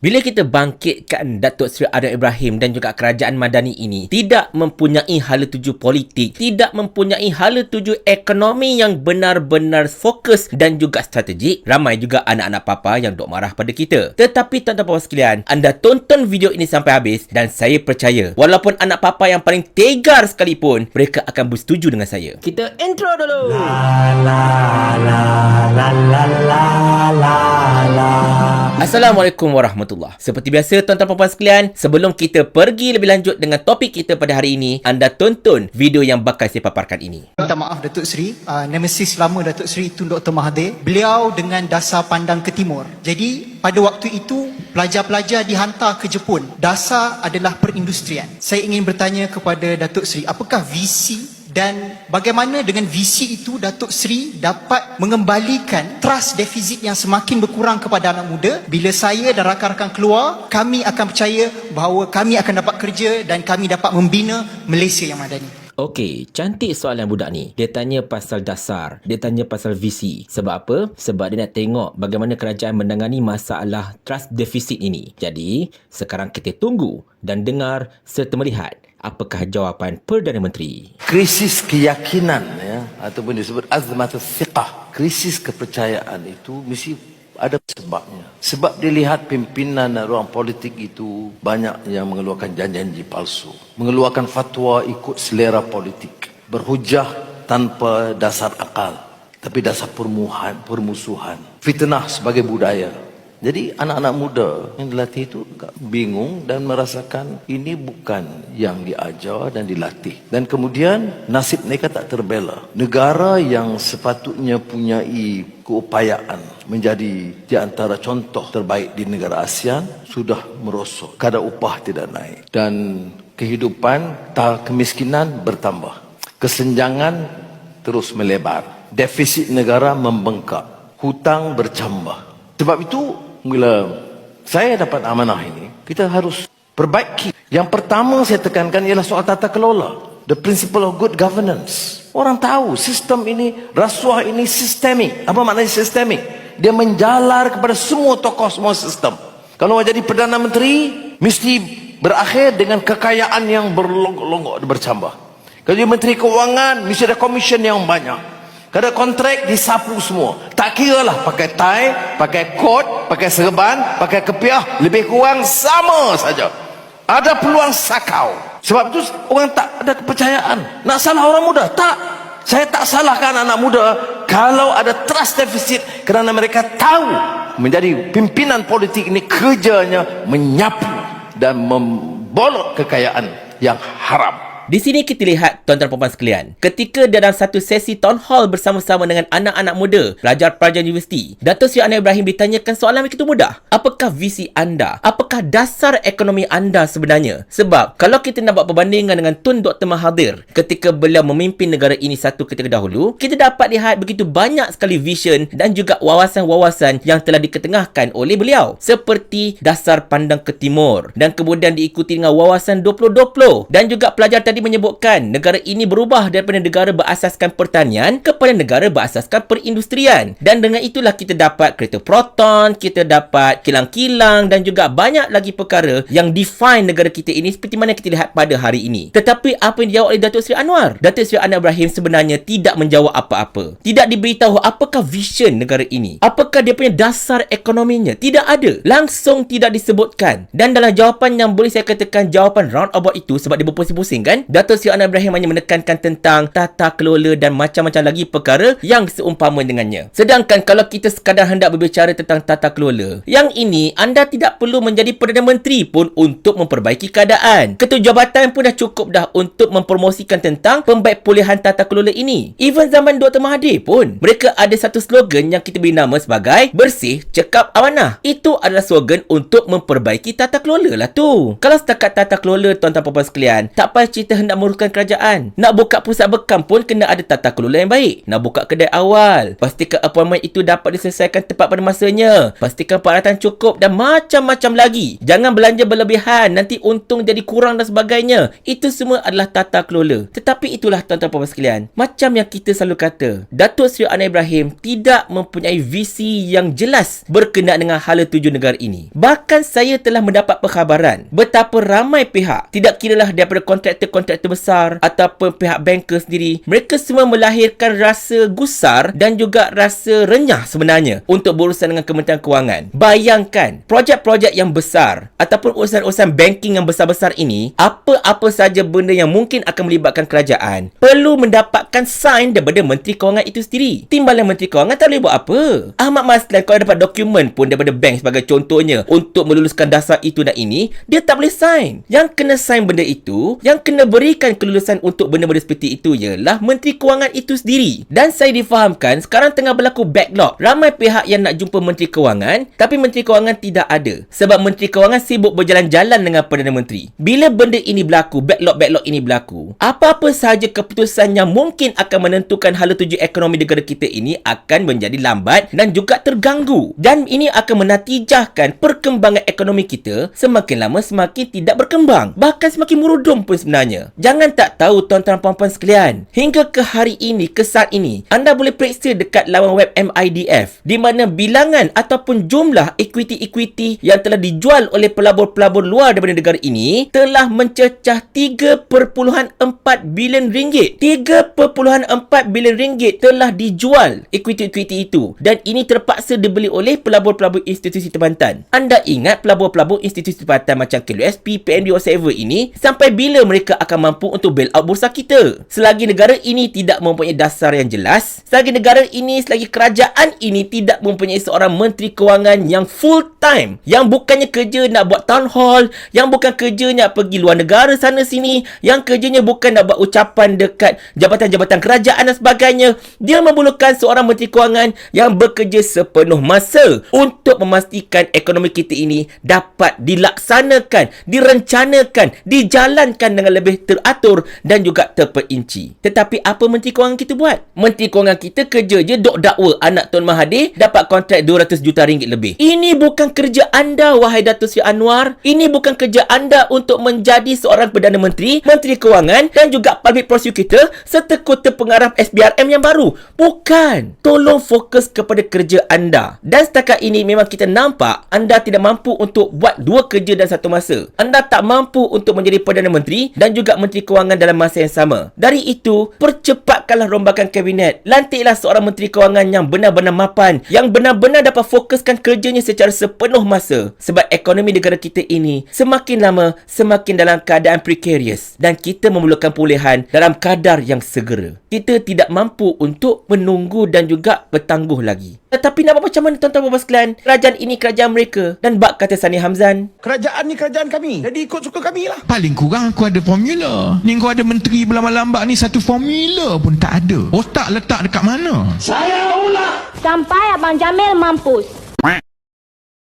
Bila kita bangkitkan Datuk Seri Anwar Ibrahim dan juga kerajaan Madani ini tidak mempunyai hala tuju politik, tidak mempunyai hala tuju ekonomi yang benar-benar fokus dan juga strategik, ramai juga anak-anak papa yang dok marah pada kita. Tetapi tuan-tuan puan sekalian, anda tonton video ini sampai habis dan saya percaya, walaupun anak papa yang paling tegar sekalipun, mereka akan bersetuju dengan saya. Kita intro dulu. Assalamualaikum warahmatullahi. Seperti biasa tuan-tuan puan sekalian, sebelum kita pergi lebih lanjut dengan topik kita pada hari ini, anda tonton video yang bakal saya paparkan ini. Minta maaf Datuk Seri, nemesis lama Datuk Seri Tun Dr. Mahathir. Beliau dengan dasar pandang ke timur. Jadi pada waktu itu pelajar-pelajar dihantar ke Jepun. Dasar adalah perindustrian. Saya ingin bertanya kepada Datuk Seri, apakah visi dan bagaimana dengan visi itu Datuk Seri dapat mengembalikan trust defisit yang semakin berkurang kepada anak muda? Bila saya dan rakan-rakan keluar, kami akan percaya bahawa kami akan dapat kerja dan kami dapat membina Malaysia yang madani. Okey, cantik soalan budak ni. Dia tanya pasal dasar, dia tanya pasal visi. Sebab apa? Sebab dia nak tengok bagaimana kerajaan menangani masalah trust deficit ini. Jadi, sekarang kita tunggu dan dengar serta melihat apakah jawapan Perdana Menteri. Krisis keyakinan ataupun disebut azmatus thiqah, krisis kepercayaan itu mesti ada sebabnya. Sebab dilihat pimpinan dan ruang politik itu banyak yang mengeluarkan janji-janji palsu, mengeluarkan fatwa ikut selera politik, berhujah tanpa dasar akal, tapi dasar permusuhan, fitnah sebagai budaya. Jadi anak-anak muda yang dilatih itu bingung dan merasakan ini bukan yang diajar dan dilatih. Dan kemudian nasib mereka tak terbela. Negara yang sepatutnya punyai keupayaan menjadi di antara contoh terbaik di negara ASEAN sudah merosot. Kadar upah tidak naik. Dan kehidupan, kemiskinan bertambah. Kesenjangan terus melebar. Defisit negara membengkak. Hutang bercambah. Sebab itu bila saya dapat amanah ini, kita harus perbaiki. Yang pertama saya tekankan ialah soal tata kelola. The principle of good governance. Orang tahu sistem ini, rasuah ini sistemik. Apa maknanya sistemik? Dia menjalar kepada semua tokoh, semua sistem. Kalau jadi Perdana Menteri, mesti berakhir dengan kekayaan yang berlonggok-longgok, bercambah. Kalau jadi Menteri Keuangan, mesti ada komisen yang banyak. Kada kontrak disapu semua. Tak kira lah pakai tie, pakai coat, pakai serban, pakai kepiah, lebih kurang sama saja. Ada peluang sakau. Sebab itu orang tak ada kepercayaan. Nak salah orang muda? Tak. Saya tak salahkan anak muda kalau ada trust deficit kerana mereka tahu menjadi pimpinan politik ini kerjanya menyapu dan membolot kekayaan yang haram. Di sini kita lihat tuan-tuan puan sekalian, ketika dalam satu sesi town hall bersama-sama dengan anak-anak muda, pelajar-pelajar universiti, Datuk Seri Anwar Ibrahim ditanyakan soalan begitu mudah. Apakah visi anda? Apakah dasar ekonomi anda sebenarnya? Sebab kalau kita nak buat perbandingan dengan Tun Dr. Mahathir ketika beliau memimpin negara ini satu ketika dahulu, kita dapat lihat begitu banyak sekali vision dan juga wawasan-wawasan yang telah diketengahkan oleh beliau. Seperti dasar pandang ke timur dan kemudian diikuti dengan wawasan 2020 dan juga pelajar tadi menyebutkan negara ini berubah daripada negara berasaskan pertanian kepada negara berasaskan perindustrian. Dan dengan itulah kita dapat kereta proton, kita dapat kilang-kilang dan juga banyak lagi perkara yang define negara kita ini seperti mana kita lihat pada hari ini. Tetapi apa yang dijawab oleh Datuk Seri Anwar? Datuk Seri Anwar Ibrahim sebenarnya tidak menjawab apa-apa. Tidak diberitahu apakah vision negara ini. Apakah dia punya dasar ekonominya. Tidak ada. Langsung tidak disebutkan. Dan dalam jawapan yang boleh saya katakan jawapan roundabout itu sebab dia berpusing-pusing kan, Datuk Seri Anwar Ibrahim hanya menekankan tentang tata kelola dan macam-macam lagi perkara yang seumpama dengannya. Sedangkan kalau kita sekadar hendak berbicara tentang tata kelola, yang ini anda tidak perlu menjadi Perdana Menteri pun untuk memperbaiki keadaan. Ketua Jabatan pun dah cukup dah untuk mempromosikan tentang pembaik pulihan tata kelola ini. Even zaman Dr. Mahathir pun, mereka ada satu slogan yang kita beri nama sebagai bersih, cekap, amanah. Itu adalah slogan untuk memperbaiki tata kelola lah tu. Kalau setakat tata kelola tuan-tuan puan sekalian, tak payah cerita hendak menguruskan kerajaan. Nak buka pusat bekam pun kena ada tata kelola yang baik. Nak buka kedai awal, pastikan appointment itu dapat diselesaikan tepat pada masanya. Pastikan peralatan cukup dan macam-macam lagi. Jangan belanja berlebihan, nanti untung jadi kurang dan sebagainya. Itu semua adalah tata kelola. Tetapi itulah tuan-tuan puan sekalian, macam yang kita selalu kata, Datuk Seri Anwar Ibrahim tidak mempunyai visi yang jelas berkenaan dengan hala tuju negara ini. Bahkan saya telah mendapat perkhabaran betapa ramai pihak, tidak kiralah daripada kontraktor-kontraktor besar ataupun pihak banker sendiri, mereka semua melahirkan rasa gusar dan juga rasa renyah sebenarnya untuk berurusan dengan Kementerian Kewangan. Bayangkan, projek-projek yang besar ataupun urusan-urusan banking yang besar-besar ini, apa-apa saja benda yang mungkin akan melibatkan kerajaan perlu mendapatkan sign daripada Menteri Kewangan itu sendiri. Timbalan Menteri Kewangan tak boleh buat apa. Ahmad Maslan kalau dapat dokumen pun daripada bank sebagai contohnya untuk meluluskan dasar itu dan ini, dia tak boleh sign. Yang kena sign benda itu, yang kena berikan kelulusan untuk benda-benda seperti itu ialah Menteri Kewangan itu sendiri. Dan saya difahamkan sekarang tengah berlaku backlog. Ramai pihak yang nak jumpa Menteri Kewangan, tapi Menteri Kewangan tidak ada. Sebab Menteri Kewangan sibuk berjalan-jalan dengan Perdana Menteri. Bila benda ini berlaku, backlog ini berlaku, apa-apa sahaja keputusan yang mungkin akan menentukan hala tuju ekonomi negara kita ini akan menjadi lambat dan juga terganggu. Dan ini akan menatijahkan perkembangan ekonomi kita semakin lama semakin tidak berkembang. Bahkan semakin murudum pun sebenarnya. Jangan tak tahu tuan-tuan puan-puan sekalian, hingga ke hari ini, ke saat ini, anda boleh periksa dekat laman web MIDF di mana bilangan ataupun jumlah equity yang telah dijual oleh pelabur-pelabur luar daripada negara ini telah mencecah 3.4 bilion ringgit. 3.4 bilion ringgit telah dijual equity itu, dan ini terpaksa dibeli oleh pelabur-pelabur institusi tempatan. Anda ingat pelabur-pelabur institusi tempatan macam KLUSP, PNB whatever ini, sampai bila mereka akan mampu untuk bail out bursa kita? Selagi negara ini tidak mempunyai dasar yang jelas, selagi negara ini, selagi kerajaan ini tidak mempunyai seorang Menteri Kewangan yang full time, yang bukannya kerja nak buat town hall, yang bukan kerja nak pergi luar negara sana sini, yang kerjanya bukan nak buat ucapan dekat jabatan-jabatan kerajaan dan sebagainya. Dia memerlukan seorang Menteri Kewangan yang bekerja sepenuh masa untuk memastikan ekonomi kita ini dapat dilaksanakan, direncanakan, dijalankan dengan lebih teratur dan juga terperinci. Tetapi apa Menteri Kewangan kita buat? Menteri Kewangan kita kerja je dok dakwa anak Tun Mahathir dapat kontrak 200 juta ringgit lebih. Ini bukan kerja anda, wahai Datuk Seri Anwar. Ini bukan kerja anda untuk menjadi seorang Perdana Menteri, Menteri Kewangan dan juga Public Prosecutor serta Kota Pengarah SBRM yang baru. Bukan. Tolong fokus kepada kerja anda. Dan setakat ini memang kita nampak anda tidak mampu untuk buat dua kerja dalam satu masa. Anda tak mampu untuk menjadi Perdana Menteri dan juga Menteri Kewangan dalam masa yang sama. Dari itu, percepatkanlah rombakan kabinet. Lantiklah seorang Menteri Kewangan yang benar-benar mapan, yang benar-benar dapat fokuskan kerjanya secara sepenuh masa. Sebab ekonomi negara kita ini semakin lama semakin dalam keadaan precarious dan kita memerlukan pemulihan dalam kadar yang segera. Kita tidak mampu untuk menunggu dan juga bertangguh lagi. Tetapi nak buat macam mana tuan-tuan dan puan sekalian? Kerajaan ini kerajaan mereka. Dan bak kata Sani Hamzan, kerajaan ni kerajaan kami, jadi ikut suka kami lah. Paling kurang aku ada formula. Ni kau ada menteri berlambak-lambak ni, satu formula pun tak ada. Otak letak dekat mana? Saya ulang. Sampai Abang Jamil mampus.